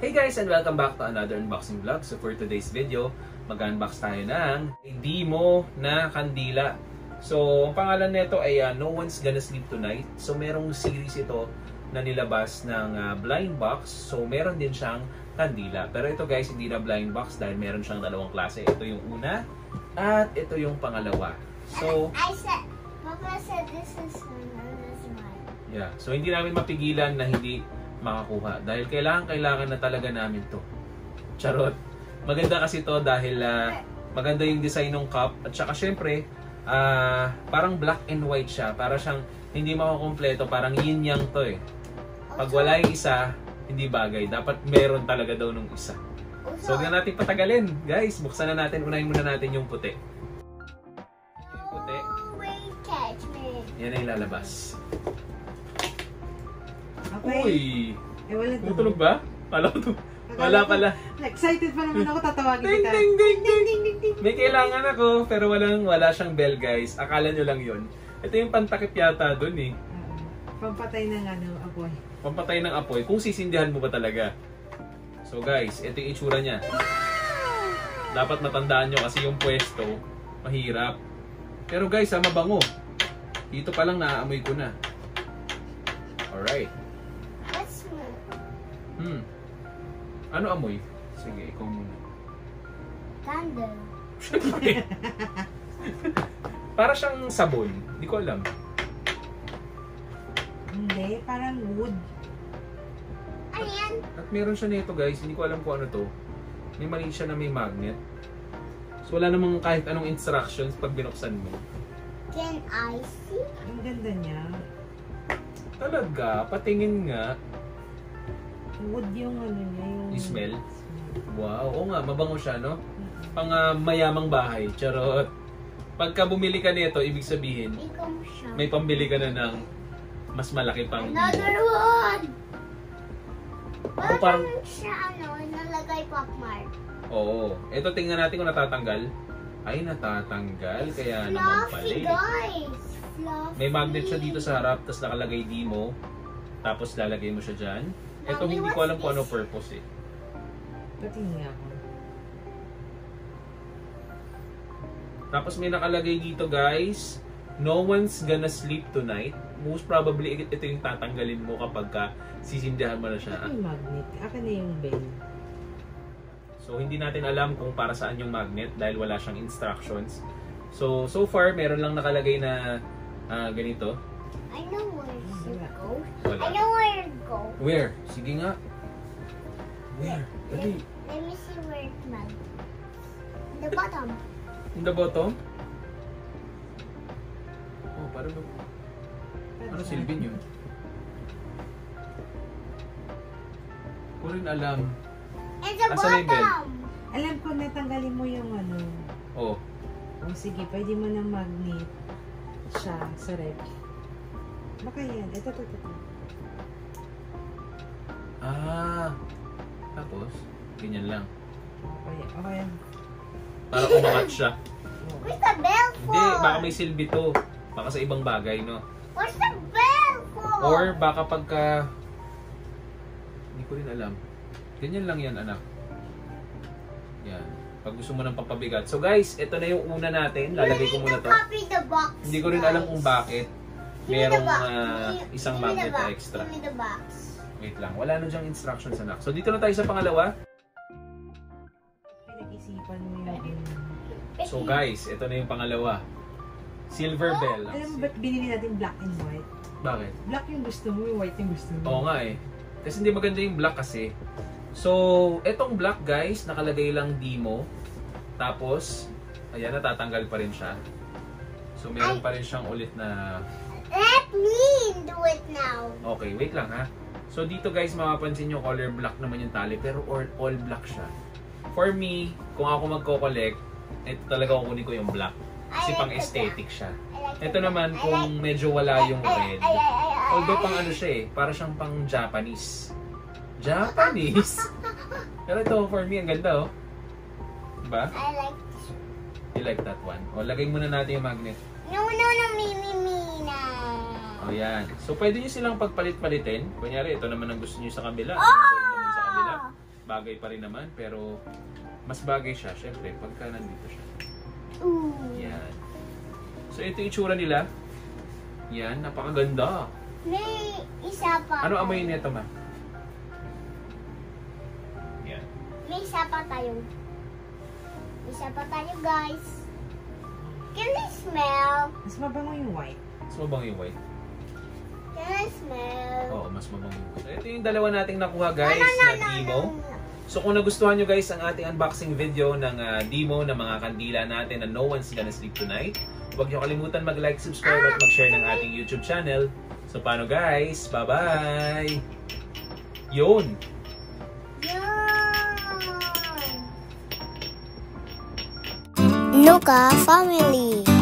Hey guys, and welcome back to another unboxing vlog. So for today's video, mag-unbox tayo ng Dymo na kandila. So ang pangalan nito ay No One's Gonna Sleep Tonight. So merong series ito na nilabas ng blind box. So meron din siyang kandila. Pero ito guys, hindi na blind box dahil meron siyang dalawang klase. Ito yung una at ito yung pangalawa. So Papa said this is mine. Yeah, so hindi namin mapigilan na hindi makakuha dahil kailangan na talaga namin to. Charot. Maganda kasi to dahil maganda yung design ng cup at saka syempre parang black and white siya. Para siyang hindi makukumpleto, parang yin yang to eh. Pag wala yung isa, hindi bagay. Dapat meron talaga daw nung isa. So huwag na natin patagalin. Guys, buksan na natin. Unahin muna natin yung puti. Yung puti. Wait, catch me. Yan ay lalabas. Okay. Uy! Eh, wala Tutulog ba? Wala pala. Excited pa naman ako, tatawagin Ding, kita. ding, ding, ding. May kailangan ako, pero wala siyang bell guys. Akala nyo lang yun. Ito yung pantakip yata dun eh. Pampatay ng apoy. Pampatay ng apoy, kung sisindihan mo ba talaga. So guys, ito yung itsura niya. Dapat matandaan nyo kasi yung pwesto, mahirap. Pero guys, mabango. Dito pa lang naaamoy ko na. Alright. Let's move. Ano amoy? Sige, ikaw muna. Candle. Para siyang sabon. Hindi ko alam. Hindi, parang wood. Ano yan? At meron siya nito guys. Hindi ko alam kung ano to. May mali siya na may magnet. So wala namang kahit anong instructions pag binuksan mo. Can I see? Ang ganda niya. Talaga? Patingin nga. Wood yung ano niya. Yung smell? Wow. Oo nga, mabango siya, no? Pang mayamang bahay. Charot. Pagka bumili ka nito, ibig sabihin, Ikaw siya. may pambili ka na ng mas malaki pang Another one! Ako Parang siya nalagay popmark. Oo. Ito tingnan natin kung natatanggal. Ay, natatanggal. Kaya naman pala. Fluffy guys! Fluffy. May magnet siya dito sa harap, tapos nakalagay Dymo. Tapos lalagay mo siya dyan. Ito Mommy, hindi ko alam what's kung ano this? purpose eh. Patingin nga ako. Tapos may nakalagay dito guys, No One's Gonna Sleep Tonight. Most probably ito yung tatanggalin mo kapag sisindihan mo na siya. Ito yung magnet. Akin na yung bell. So hindi natin alam kung para saan yung magnet dahil wala siyang instructions. So far meron lang nakalagay na ganito. I know where it goes. Wala. I know where it goes. Where? Sige nga. Where? Dali. Let me see where it went. The bottom. In the bottom? Oh, parang ano silbi nyo? Ko rin alam. In the Asa na yung bell? bottom. Alam ko, natanggalin mo yung ano. Oh. O sige, pwede mo ng magnet siya sa rep. Baka yan. Ito. Tapos, ganyan lang. Okay. Para umangat siya. Where's the bell for? Hindi, baka may silbi to. Baka sa ibang bagay, no? Where's the bell for? Or baka pagka... Hindi ko rin alam. Ganyan lang yan, anak. Yan. Pag gusto mo ng pampabigat. So guys, ito na yung una natin. Lalagay ko muna to. Copy the box. Hindi ko rin alam kung bakit merong isang Give me magnet the na box. extra. Give me the box. Wait lang. Wala na dyang instructions, anak. So dito na tayo sa pangalawa. Pinag-isipan mo yung... So guys, ito na yung pangalawa. Silver bell. Alam mo ba't binili natin black and white? Bakit? Black yung gusto mo, yung white yung gusto mo. Oo nga eh. Kasi hindi maganda yung black kasi. So, etong black guys, nakalagay lang Dymo. Tapos, ayan, natatanggal pa rin siya. So, meron pa rin siyang ulit na... Let me do it now. Okay, wait lang ha. So, dito guys, mapapansin nyo color black naman yung tali. Pero all black siya. For me, kung ako magko-collect, ito talaga kukunin ko yung black. Kasi pang aesthetic siya. Ito naman kung medyo wala yung red. Although pang ano siya eh, para siyang pang Japanese. Japanese? Pero ito for me, ang ganda oh. Diba? I like this. You like that one? O, lagay muna natin yung magnet. No, me na. O yan. So pwede nyo silang pagpalit-palitin. Kunyari, ito naman ang gusto nyo sa kabila. Oh! Ito naman sa kabila. bagay pa rin naman, pero mas bagay siya, syempre, pagka nandito siya. Ooh. Yan. So, ito yung itsura nila. Yan, napakaganda. May isa pa. Ano amoy nito, ma? Yan. May isa pa tayo. May isa pa tayo, guys. Can I smell? Mas mabango yung white. Mas mabango yung white. Can I smell? Oo, mas mabango yung white. So, ito yung dalawa nating nakuha, guys, No, no, na no, Dimo. no, no. So, kung nagustuhan nyo, guys, ang ating unboxing video ng Dimo ng mga kandila natin na No One's Gonna Sleep Tonight, huwag nyo kalimutan mag-like, subscribe, at mag-share ng ating YouTube channel. So, paano, guys? Bye-bye! Yun! Yun! Luca Family.